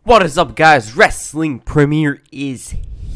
What is up, guys? Wrestling Premiere is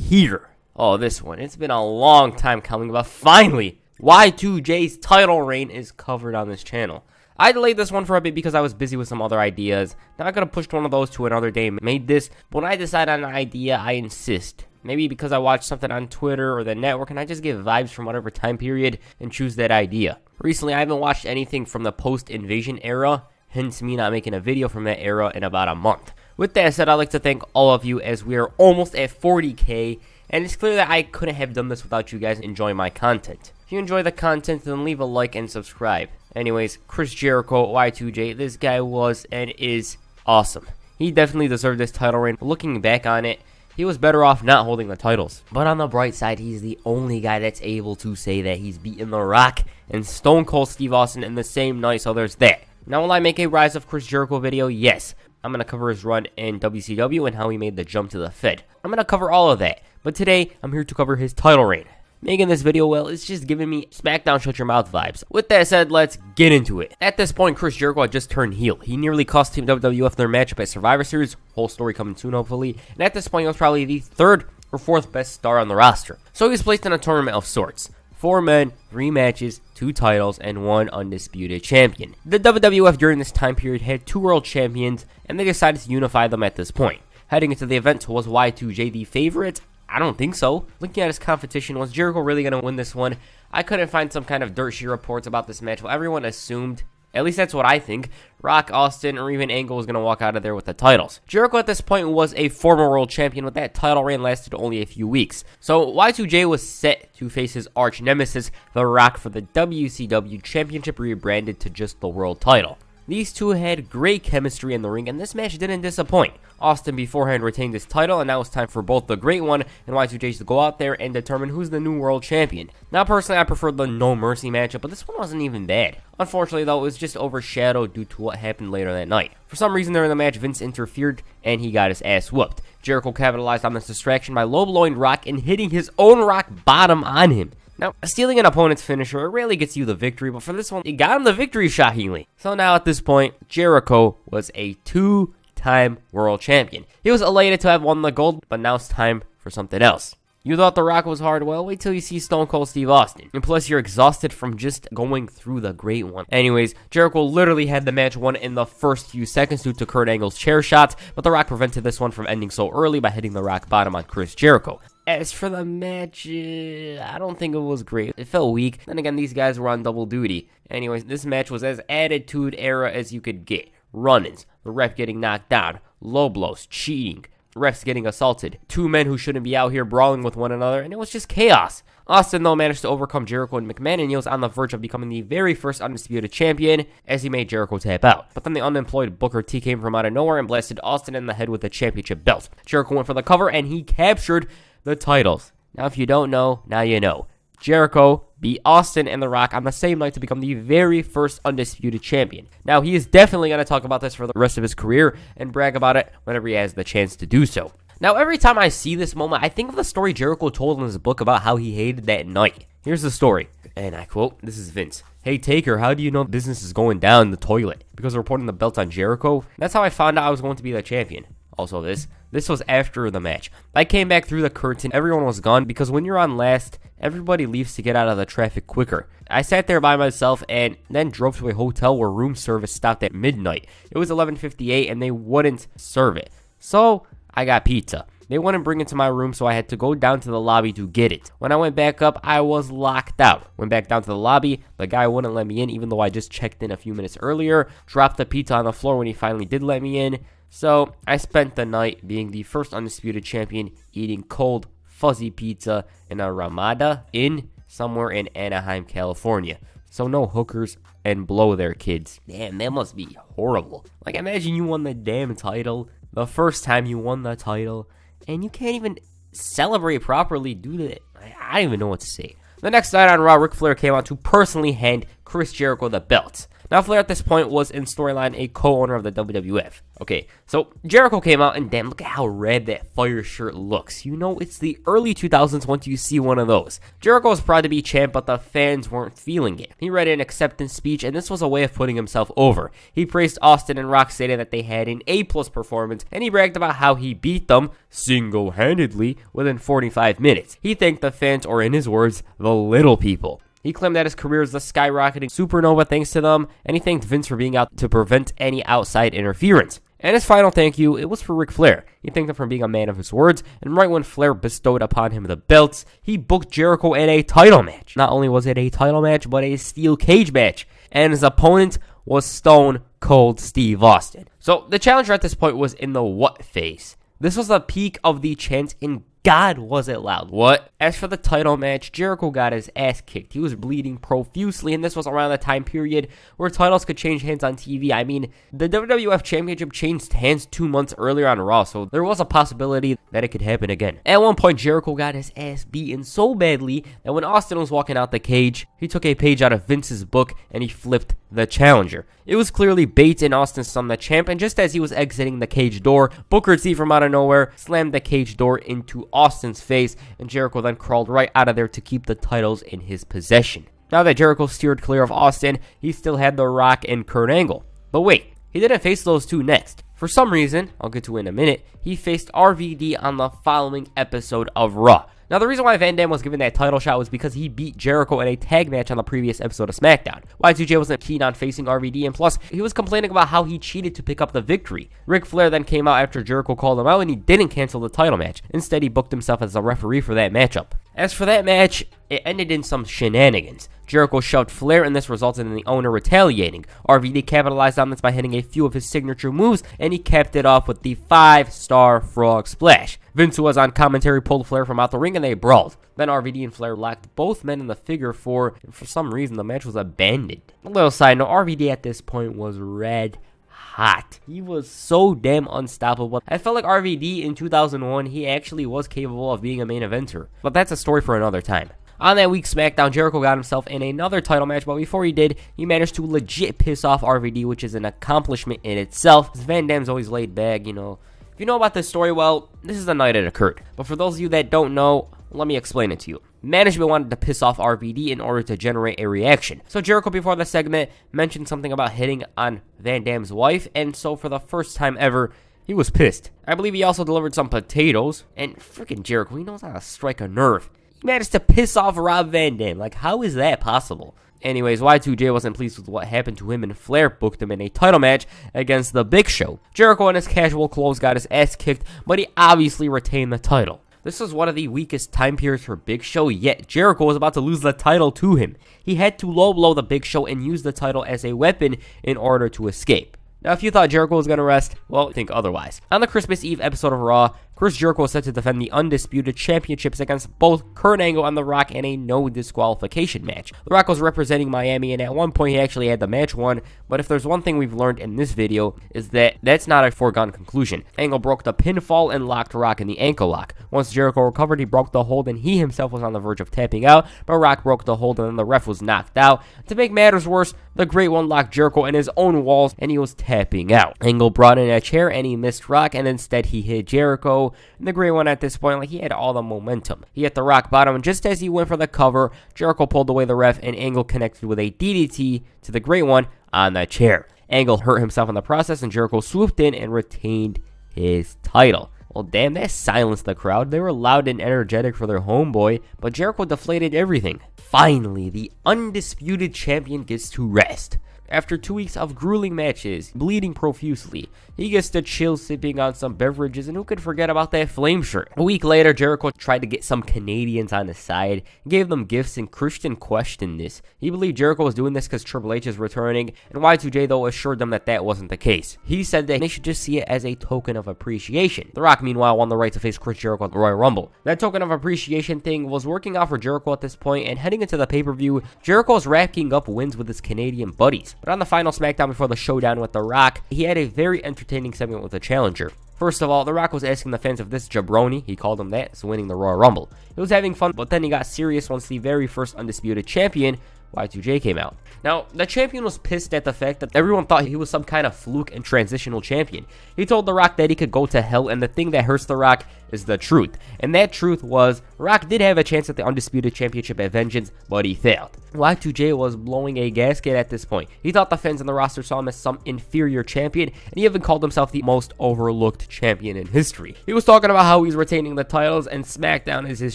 here. Oh, this one. It's been a long time coming, but finally, Y2J's title reign is covered on this channel. I delayed this one for a bit because I was busy with some other ideas. Now I could have pushed one of those to another day and made this, but when I decide on an idea, I insist. Maybe because I watched something on Twitter or the network and I just get vibes from whatever time period and choose that idea. Recently, I haven't watched anything from the post-invasion era, hence me not making a video from that era in about a month. With that said, I'd like to thank all of you as we are almost at 40k, and it's clear that I couldn't have done this without you guys enjoying my content. If you enjoy the content, then leave a like and subscribe. Anyways, Chris Jericho, Y2J, this guy was and is awesome. He definitely deserved this title reign. Looking back on it, he was better off not holding the titles. But on the bright side, he's the only guy that's able to say that he's beaten The Rock and Stone Cold Steve Austin in the same night, so there's that. Now, will I make a Rise of Chris Jericho video? Yes. I'm going to cover his run in WCW and how he made the jump to the Fed. I'm going to cover all of that. But today, I'm here to cover his title reign. Making this video, well, it's just giving me SmackDown Shut Your Mouth vibes. With that said, let's get into it. At this point, Chris Jericho had just turned heel. He nearly cost Team WWF their matchup at Survivor Series. Whole story coming soon, hopefully. And at this point, he was probably the third or fourth best star on the roster. So he was placed in a tournament of sorts. 4 men, 3 matches, 2 titles, and 1 undisputed champion. The WWF during this time period had 2 world champions, and they decided to unify them at this point. Heading into the event, was Y2J the favorite? I don't think so. Looking at his competition, was Jericho really going to win this one? I couldn't find some kind of dirt sheet reports about this match. Well, everyone assumed, at least that's what I think, Rock, Austin, or even Angle was going to walk out of there with the titles. Jericho at this point was a former world champion, but that title reign lasted only a few weeks. So Y2J was set to face his arch nemesis, The Rock, for the WCW championship rebranded to just the world title. These two had great chemistry in the ring, and this match didn't disappoint. Austin beforehand retained his title, and now it's time for both the Great One and Y2J to go out there and determine who's the new world champion. Now, personally, I prefer the No Mercy matchup, but this one wasn't even bad. Unfortunately, though, it was just overshadowed due to what happened later that night. For some reason during the match, Vince interfered, and he got his ass whooped. Jericho capitalized on this distraction by low-blowing Rock and hitting his own rock bottom on him. Now, stealing an opponent's finisher, it rarely gets you the victory, but for this one, it got him the victory, shockingly. So now at this point, Jericho was a 2-time world champion. He was elated to have won the gold, but now it's time for something else. You thought The Rock was hard? Well, wait till you see Stone Cold Steve Austin. And plus, you're exhausted from just going through the Great One. Anyways, Jericho literally had the match won in the first few seconds due to Kurt Angle's chair shots, but The Rock prevented this one from ending so early by hitting the rock bottom on Chris Jericho. As for the match, I don't think it was great. It felt weak. Then again, these guys were on double duty. Anyways, this match was as Attitude Era as you could get. Run-ins, the ref getting knocked down, low blows, cheating, refs getting assaulted, 2 men who shouldn't be out here brawling with one another, and it was just chaos. Austin, though, managed to overcome Jericho and McMahon, and he was on the verge of becoming the very first undisputed champion as he made Jericho tap out. But then the unemployed Booker T came from out of nowhere and blasted Austin in the head with the championship belt. Jericho went for the cover, and he captured the titles. Now, if you don't know, now you know. Jericho beat Austin and The Rock on the same night to become the very first undisputed champion. Now, he is definitely going to talk about this for the rest of his career and brag about it whenever he has the chance to do so. Now, every time I see this moment, I think of the story Jericho told in his book about how he hated that night. Here's the story, and I quote, this is Vince. "Hey, Taker, how do you know business is going down in the toilet? Because we're putting the belt on Jericho? That's how I found out I was going to be the champion." Also this was after the match. I came back through the curtain, everyone was gone, because when you're on last, everybody leaves to get out of the traffic quicker. I sat there by myself and then drove to a hotel where room service stopped at midnight. It was 11:58 and they wouldn't serve it. So I got pizza. They wouldn't bring it to my room, so I had to go down to the lobby to get it. When I went back up, I was locked out. Went back down to the lobby, the guy wouldn't let me in even though I just checked in a few minutes earlier. Dropped the pizza on the floor when he finally did let me in. So I spent the night being the first undisputed champion, eating cold, fuzzy pizza in a Ramada Inn somewhere in Anaheim, California. So no hookers and blow there, kids. Damn, that must be horrible. Like, imagine you won the damn title, the first time you won the title, and you can't even celebrate properly due to it. I don't even know what to say. The next night on Raw, Ric Flair came out to personally hand Chris Jericho the belt. Now, Flair at this point was in storyline a co-owner of the WWF. Okay, so Jericho came out, and damn, look at how red that fire shirt looks. You know, it's the early 2000s once you see one of those. Jericho was proud to be champ, but the fans weren't feeling it. He read an acceptance speech, and this was a way of putting himself over. He praised Austin and Rock, stating that they had an A+ performance, and he bragged about how he beat them single-handedly within 45 minutes. He thanked the fans, or in his words, the little people. He claimed that his career is a skyrocketing supernova thanks to them, and he thanked Vince for being out to prevent any outside interference. And his final thank you, it was for Ric Flair. He thanked him for being a man of his words, and right when Flair bestowed upon him the belts, he booked Jericho in a title match. Not only was it a title match, but a steel cage match, and his opponent was Stone Cold Steve Austin. So the challenger at this point was in the what phase. This was the peak of the chant, and God, was it loud. What? As for the title match, Jericho got his ass kicked. He was bleeding profusely, and this was around the time period where titles could change hands on TV. I mean, the WWF Championship changed hands 2 months earlier on Raw, so there was a possibility that it could happen again. At one point, Jericho got his ass beaten so badly that when Austin was walking out the cage, he took a page out of Vince's book and he flipped the challenger. It was clearly bait, and Austin stunned the champ, and just as he was exiting the cage door, Booker T from out of nowhere slammed the cage door into Austin's face, and Jericho then crawled right out of there to keep the titles in his possession. Now that Jericho steered clear of Austin, he still had The Rock and Kurt Angle. But wait, he didn't face those two next. For some reason, I'll get to in a minute, he faced RVD on the following episode of Raw. Now, the reason why Van Dam was given that title shot was because he beat Jericho in a tag match on the previous episode of SmackDown. Y2J wasn't keen on facing RVD, and plus, he was complaining about how he cheated to pick up the victory. Ric Flair then came out after Jericho called him out, and he didn't cancel the title match. Instead, he booked himself as a referee for that matchup. As for that match, it ended in some shenanigans. Jericho shoved Flair, and this resulted in the owner retaliating. RVD capitalized on this by hitting a few of his signature moves, and he capped it off with the 5-star frog splash. Vince, who was on commentary, pulled Flair from out the ring, and they brawled. Then RVD and Flair locked both men in the figure four, and for some reason, the match was abandoned. A little side note, RVD at this point was red hot. He was so damn unstoppable. I felt like RVD in 2001, he actually was capable of being a main eventer. But that's a story for another time. On that week's SmackDown, Jericho got himself in another title match, but before he did, he managed to legit piss off RVD, which is an accomplishment in itself. Van Dam's always laid back, you know. If you know about this story, well, this is the night it occurred. But for those of you that don't know, let me explain it to you. Management wanted to piss off RVD in order to generate a reaction. So Jericho, before the segment, mentioned something about hitting on Van Dam's wife, and so for the first time ever, he was pissed. I believe he also delivered some potatoes, and freaking Jericho, he knows how to strike a nerve. He managed to piss off Rob Van Dam. Like, how is that possible? Anyways, Y2J wasn't pleased with what happened to him, and Flair booked him in a title match against The Big Show. Jericho in his casual clothes got his ass kicked, but he obviously retained the title. This was one of the weakest time periods for Big Show, yet Jericho was about to lose the title to him. He had to low blow The Big Show and use the title as a weapon in order to escape. Now, if you thought Jericho was going to rest, well, think otherwise. On the Christmas Eve episode of Raw, Chris Jericho was set to defend the Undisputed Championships against both Kurt Angle and The Rock in a no disqualification match. The Rock was representing Miami, and at one point he actually had the match won, but if there's one thing we've learned in this video, is that that's not a foregone conclusion. Angle broke the pinfall and locked Rock in the ankle lock. Once Jericho recovered, he broke the hold, and he himself was on the verge of tapping out, but Rock broke the hold, and then the ref was knocked out. To make matters worse, the Great One locked Jericho in his own walls, and he was tapping out. Angle brought in a chair, and he missed Rock, and instead he hit Jericho. And the Great One at this point, like, he had all the momentum. He hit the rock bottom, and just as he went for the cover, Jericho pulled away the ref, and Angle connected with a DDT to the Great One on the chair. Angle hurt himself in the process, and Jericho swooped in and retained his title. Well, damn, that silenced the crowd. They were loud and energetic for their homeboy, but Jericho deflated everything. Finally, the Undisputed Champion gets to rest. After 2 weeks of grueling matches, bleeding profusely, he gets to chill sipping on some beverages, and who could forget about that flame shirt? A week later, Jericho tried to get some Canadians on his side, gave them gifts, and Christian questioned this. He believed Jericho was doing this because Triple H is returning, and Y2J, though, assured them that that wasn't the case. He said that they should just see it as a token of appreciation. The Rock, meanwhile, won the right to face Chris Jericho at the Royal Rumble. That token of appreciation thing was working out for Jericho at this point, and heading into the pay-per-view, Jericho was racking up wins with his Canadian buddies. But on the final SmackDown before the showdown with The Rock, he had a very entertaining segment with the challenger. First of all, The Rock was asking the fans if this jabroni, he called him that, is winning the Royal Rumble. He was having fun, but then he got serious once the very first Undisputed Champion Y2J came out. Now, the champion was pissed at the fact that everyone thought he was some kind of fluke and transitional champion. He told The Rock that he could go to hell, and the thing that hurts The Rock is the truth. And that truth was, Rock did have a chance at the Undisputed Championship at Vengeance, but he failed. Y2J was blowing a gasket at this point. He thought the fans on the roster saw him as some inferior champion, and he even called himself the most overlooked champion in history. He was talking about how he's retaining the titles, and SmackDown is his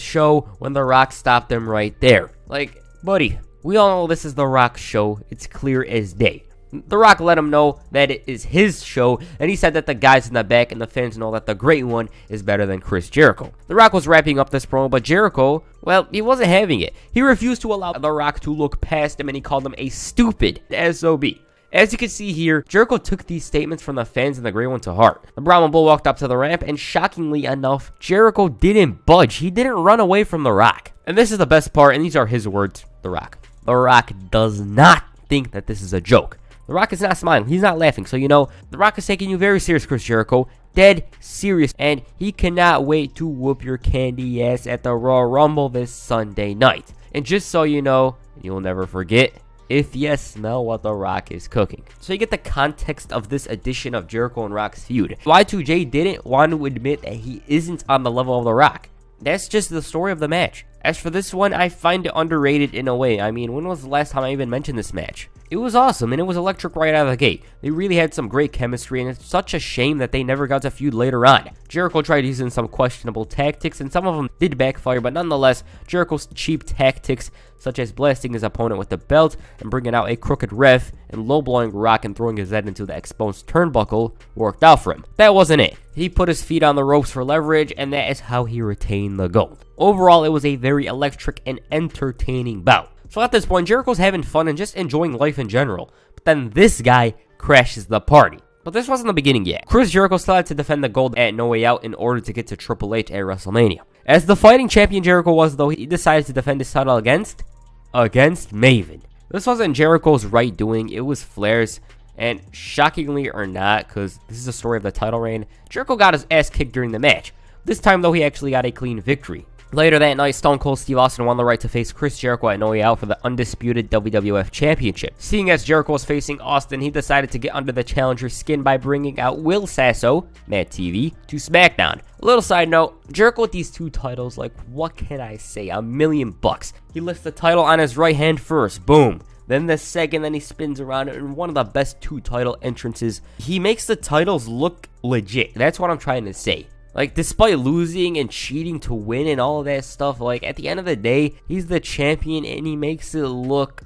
show, when The Rock stopped him right there. Like, buddy, we all know this is The Rock's show. It's clear as day. The Rock let him know that it is his show, and he said that the guys in the back and the fans know that the Great One is better than Chris Jericho. The Rock was wrapping up this promo, but Jericho, well, he wasn't having it. He refused to allow The Rock to look past him, and he called him a stupid SOB. As you can see here, Jericho took these statements from the fans and the Great One to heart. The Brahma Bull walked up to the ramp, and shockingly enough, Jericho didn't budge. He didn't run away from The Rock. And this is the best part, and these are his words, The Rock. The Rock does not think that this is a joke. The Rock is not smiling. He's not laughing. So, The Rock is taking you very serious, Chris Jericho. Dead serious. And he cannot wait to whoop your candy ass at the Royal Rumble this Sunday night. And just so you know, you'll never forget, if you smell what The Rock is cooking. So you get the context of this edition of Jericho and Rock's feud. Y2J didn't want to admit that he isn't on the level of The Rock. That's just the story of the match. As for this one, I find it underrated in a way. I mean, when was the last time I even mentioned this match? It was awesome, and it was electric right out of the gate. They really had some great chemistry, and it's such a shame that they never got to feud later on. Jericho tried using some questionable tactics, and some of them did backfire, but nonetheless, Jericho's cheap tactics, such as blasting his opponent with the belt and bringing out a crooked ref and low-blowing Rock and throwing his head into the exposed turnbuckle, worked out for him. That wasn't it. He put his feet on the ropes for leverage, and that is how he retained the gold. Overall, it was a very electric and entertaining bout. So at this point, Jericho's having fun and just enjoying life in general. But then this guy crashes the party. But this wasn't the beginning yet. Chris Jericho still had to defend the gold at No Way Out in order to get to Triple H at WrestleMania. As the fighting champion Jericho was, though, he decided to defend his title against Maven. This wasn't Jericho's right doing, it was Flair's. And shockingly or not, because this is the story of the title reign, Jericho got his ass kicked during the match. This time, though, he actually got a clean victory. Later that night, Stone Cold Steve Austin won the right to face Chris Jericho at No Way Out for the Undisputed WWF Championship. Seeing as Jericho was facing Austin, he decided to get under the challenger's skin by bringing out Will Sasso, Matt TV, to SmackDown. A little side note, Jericho with these two titles, like, what can I say, $1,000,000. He lifts the title on his right hand first, boom. Then the second, then he spins around in one of the best two title entrances. He makes the titles look legit. That's what I'm trying to say. Like, despite losing and cheating to win and all of that stuff, like, at the end of the day, he's the champion and he makes it look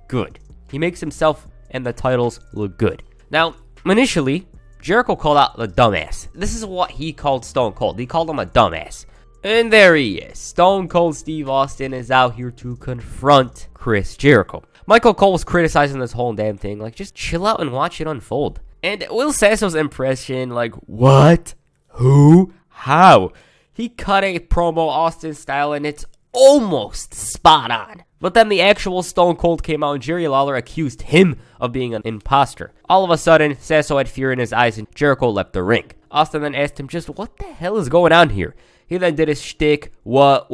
good. He makes himself and the titles look good. Now, initially, Jericho called out the dumbass. This is what he called Stone Cold. He called him a dumbass. And there he is. Stone Cold Steve Austin is out here to confront Chris Jericho. Michael Cole was criticizing this whole damn thing. Like, just chill out and watch it unfold. And Will Sasso's impression, like, what? Who? How? He cut a promo Austin style and it's almost spot on. But then the actual Stone Cold came out and Jerry Lawler accused him of being an imposter. All of a sudden, Sasso had fear in his eyes and Jericho left the ring. Austin then asked him just what the hell is going on here? He then did his shtick, what?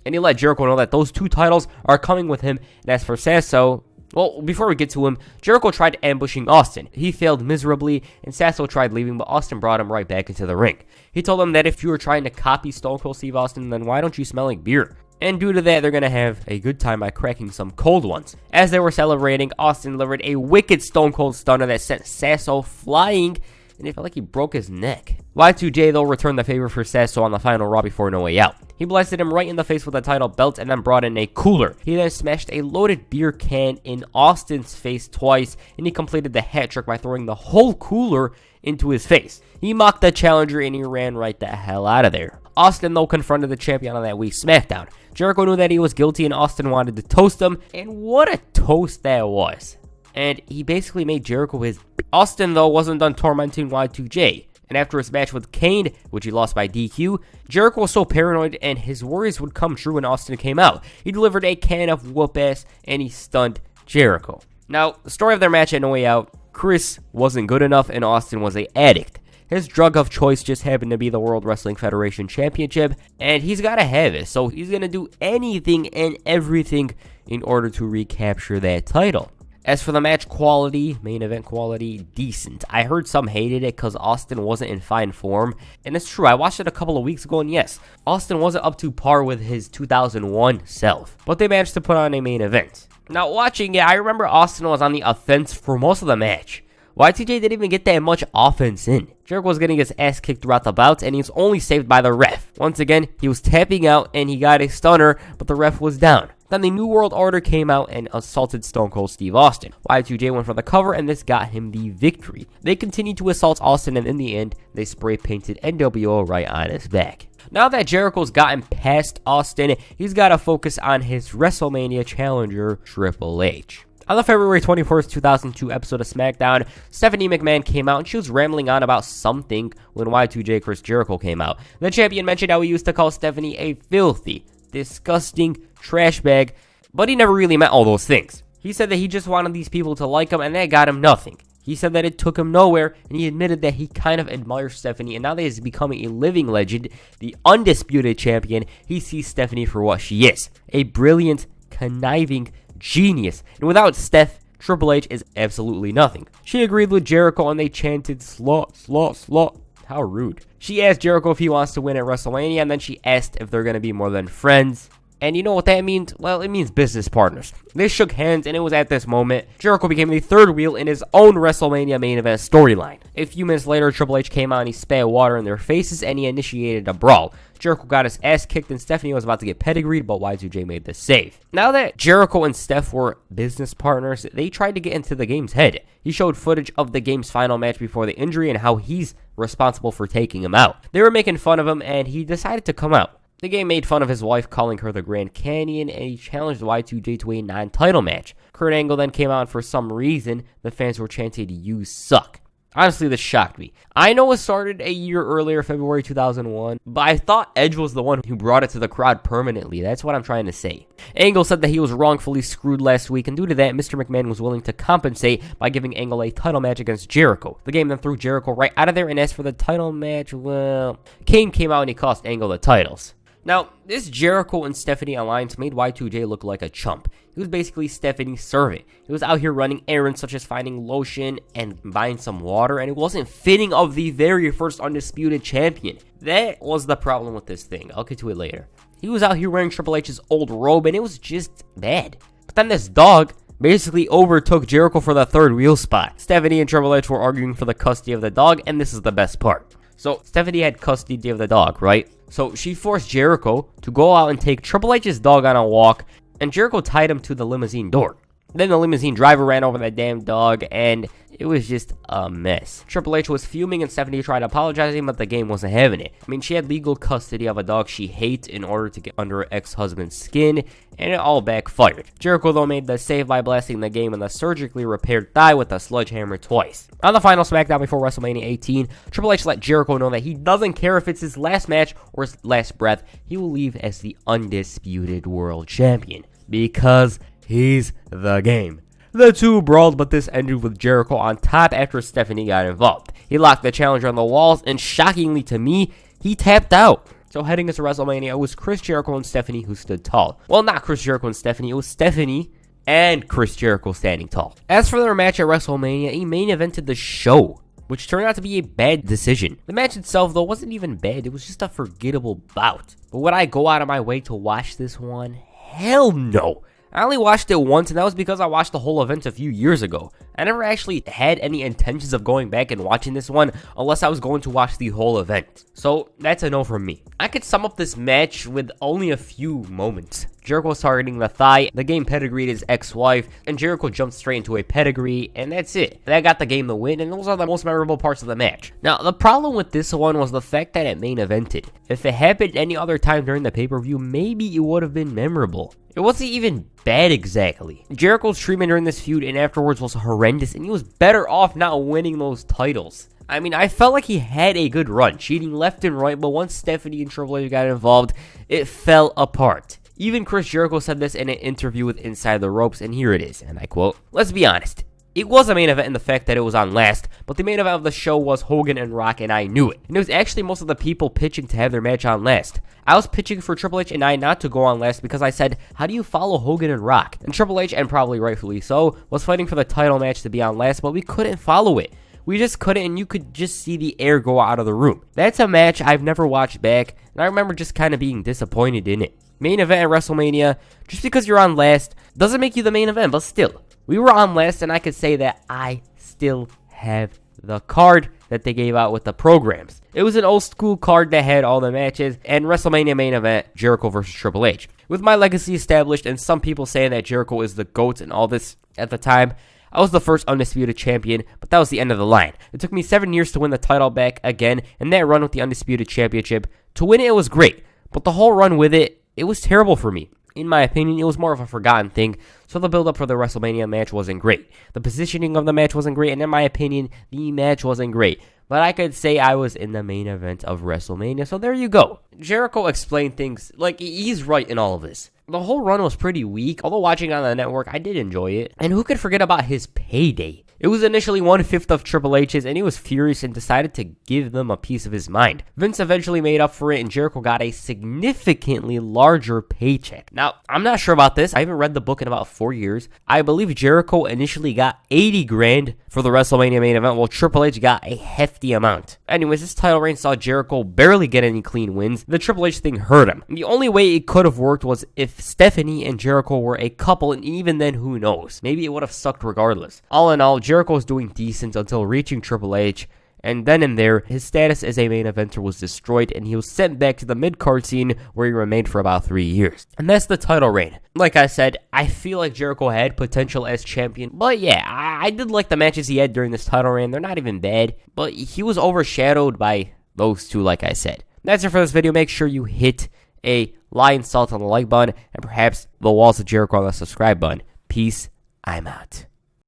And he let Jericho know that those two titles are coming with him. And as for Sasso, well, before we get to him, Jericho tried ambushing Austin. He failed miserably, and Sasso tried leaving, but Austin brought him right back into the ring. He told him that if you were trying to copy Stone Cold Steve Austin, then why don't you smell like beer? And due to that, they're going to have a good time by cracking some cold ones. As they were celebrating, Austin delivered a wicked Stone Cold Stunner that sent Sasso flying, and it felt like he broke his neck. Y2J, though, returned the favor for Sasso on the final Raw before No Way Out. He blasted him right in the face with a title belt and then brought in a cooler. He then smashed a loaded beer can in Austin's face twice, and he completed the hat trick by throwing the whole cooler into his face. He mocked the challenger and he ran right the hell out of there. Austin, though, confronted the champion on that week's SmackDown. Jericho knew that he was guilty and Austin wanted to toast him, and what a toast that was. And he basically made Jericho his... Austin, though, wasn't done tormenting Y2J. And after his match with Kane, which he lost by DQ, Jericho was so paranoid and his worries would come true when Austin came out. He delivered a can of whoop ass and he stunned Jericho. Now, the story of their match at No Way Out, Chris wasn't good enough and Austin was an addict. His drug of choice just happened to be the World Wrestling Federation Championship, and he's got to have it, so he's going to do anything and everything in order to recapture that title. As for the match quality, main event quality, decent. I heard some hated it because Austin wasn't in fine form, and it's true. I watched it a couple of weeks ago, and yes, Austin wasn't up to par with his 2001 self, but they managed to put on a main event. Now, watching it, I remember Austin was on the offense for most of the match. Y2J didn't even get that much offense in. Jericho was getting his ass kicked throughout the bouts, and he was only saved by the ref. Once again, he was tapping out, and he got a stunner, but the ref was down. Then the New World Order came out and assaulted Stone Cold Steve Austin. Y2J went for the cover, and this got him the victory. They continued to assault Austin, and in the end, they spray painted NWO right on his back. Now that Jericho's gotten past Austin, he's got to focus on his WrestleMania challenger, Triple H. On the February 21st, 2002 episode of SmackDown, Stephanie McMahon came out and she was rambling on about something when Y2J Chris Jericho came out. The champion mentioned how he used to call Stephanie a filthy, disgusting trash bag, but he never really meant all those things. He said that he just wanted these people to like him, and that got him nothing. He said that it took him nowhere, and he admitted that he kind of admires Stephanie, and now that he's becoming a living legend, the undisputed champion, he sees Stephanie for what she is, a brilliant, conniving genius, and without Steph, Triple H is absolutely nothing. She agreed with Jericho, and they chanted slut, slut, slut. How rude. She asked Jericho if he wants to win at WrestleMania, and then she asked if they're going to be more than friends. And you know what that means? Well, it means business partners. They shook hands, and it was at this moment Jericho became the third wheel in his own WrestleMania main event storyline. A few minutes later, Triple H came out and he spat water in their faces, and he initiated a brawl. Jericho got his ass kicked, and Stephanie was about to get pedigreed, but Y2J made the save. Now that Jericho and Steph were business partners, they tried to get into the game's head. He showed footage of the game's final match before the injury and how he's responsible for taking him out. They were making fun of him, and he decided to come out. The game made fun of his wife, calling her the Grand Canyon, and he challenged Y2J to a non-title match. Kurt Angle then came out, and for some reason, the fans were chanting, "You suck." Honestly, this shocked me. I know it started a year earlier, February 2001, but I thought Edge was the one who brought it to the crowd permanently. That's what I'm trying to say. Angle said that he was wrongfully screwed last week, and due to that, Mr. McMahon was willing to compensate by giving Angle a title match against Jericho. The game then threw Jericho right out of there, and as for the title match, well, Kane came out and he cost Angle the titles. Now, this Jericho and Stephanie alliance made Y2J look like a chump. He was basically Stephanie's servant. He was out here running errands such as finding lotion and buying some water, and it wasn't fitting of the very first undisputed champion. That was the problem with this thing. I'll get to it later. He was out here wearing Triple H's old robe, and it was just bad. But then this dog basically overtook Jericho for the third wheel spot. Stephanie and Triple H were arguing for the custody of the dog, and this is the best part. So, Stephanie had custody of the dog, right? So, she forced Jericho to go out and take Triple H's dog on a walk, and Jericho tied him to the limousine door. Then the limousine driver ran over that damn dog, and it was just a mess. Triple H was fuming, and Stephanie tried apologizing, but the game wasn't having it. I mean, she had legal custody of a dog she hates in order to get under her ex-husband's skin, and it all backfired. Jericho, though, made the save by blasting the game in the surgically repaired thigh with a sledgehammer twice. On the final SmackDown before WrestleMania 18, Triple H let Jericho know that he doesn't care if it's his last match or his last breath. He will leave as the undisputed world champion, because he's the game. The two brawled, but this ended with Jericho on top after Stephanie got involved. He locked the challenger on the walls, and shockingly to me, he tapped out. So heading into WrestleMania, it was Chris Jericho and Stephanie who stood tall. Well, not Chris Jericho and Stephanie, it was Stephanie and Chris Jericho standing tall. As for their match at WrestleMania, he main evented the show, which turned out to be a bad decision. The match itself, though, wasn't even bad. It was just a forgettable bout. But would I go out of my way to watch this one? Hell no. I only watched it once, and that was because I watched the whole event a few years ago. I never actually had any intentions of going back and watching this one unless I was going to watch the whole event. So that's a no from me. I could sum up this match with only a few moments. Jericho was targeting the thigh, the game pedigreed his ex-wife, and Jericho jumped straight into a pedigree, and that's it. That got the game the win, and those are the most memorable parts of the match. Now, the problem with this one was the fact that it main evented. If it happened any other time during the pay-per-view, maybe it would have been memorable. It wasn't even bad exactly. Jericho's treatment during this feud and afterwards was horrendous, and he was better off not winning those titles. I mean, I felt like he had a good run, cheating left and right, but once Stephanie and Triple H got involved, it fell apart. Even Chris Jericho said this in an interview with Inside the Ropes, and here it is, and I quote, "Let's be honest. It was a main event in the fact that it was on last, but the main event of the show was Hogan and Rock, and I knew it. And it was actually most of the people pitching to have their match on last. I was pitching for Triple H and I not to go on last because I said, how do you follow Hogan and Rock? And Triple H, and probably rightfully so, was fighting for the title match to be on last, but we couldn't follow it. We just couldn't, and you could just see the air go out of the room. That's a match I've never watched back, and I remember just kind of being disappointed in it. Main event at WrestleMania, just because you're on last doesn't make you the main event, but still. We were on last, and I could say that I still have the card that they gave out with the programs. It was an old school card that had all the matches, and WrestleMania main event, Jericho versus Triple H. With my legacy established, and some people saying that Jericho is the GOAT and all this at the time, I was the first Undisputed champion, but that was the end of the line. It took me 7 years to win the title back again, and that run with the Undisputed championship. To win it was great, but the whole run with it was terrible for me. In my opinion, it was more of a forgotten thing, so the build-up for the WrestleMania match wasn't great. The positioning of the match wasn't great, and in my opinion, the match wasn't great. But I could say I was in the main event of WrestleMania, so there you go. Jericho explained things, like, he's right in all of this. The whole run was pretty weak, although watching it on the network, I did enjoy it. And who could forget about his payday? It was initially 1/5 of Triple H's, and he was furious and decided to give them a piece of his mind. Vince eventually made up for it, and Jericho got a significantly larger paycheck. Now, I'm not sure about this. I haven't read the book in about 4 years. I believe Jericho initially got 80 grand for the WrestleMania main event, while Triple H got a hefty amount. Anyways, this title reign saw Jericho barely get any clean wins. The Triple H thing hurt him. The only way it could have worked was if Stephanie and Jericho were a couple, and even then, who knows? Maybe it would have sucked regardless. All in all, Jericho was doing decent until reaching Triple H, and then and there, his status as a main eventer was destroyed, and he was sent back to the mid-card scene where he remained for about 3 years. And that's the title reign. Like I said, I feel like Jericho had potential as champion, but yeah, I did like the matches he had during this title reign. They're not even bad, but he was overshadowed by those two, like I said. That's it for this video. Make sure you hit a lion salt on the like button, and perhaps the walls of Jericho on the subscribe button. Peace. I'm out.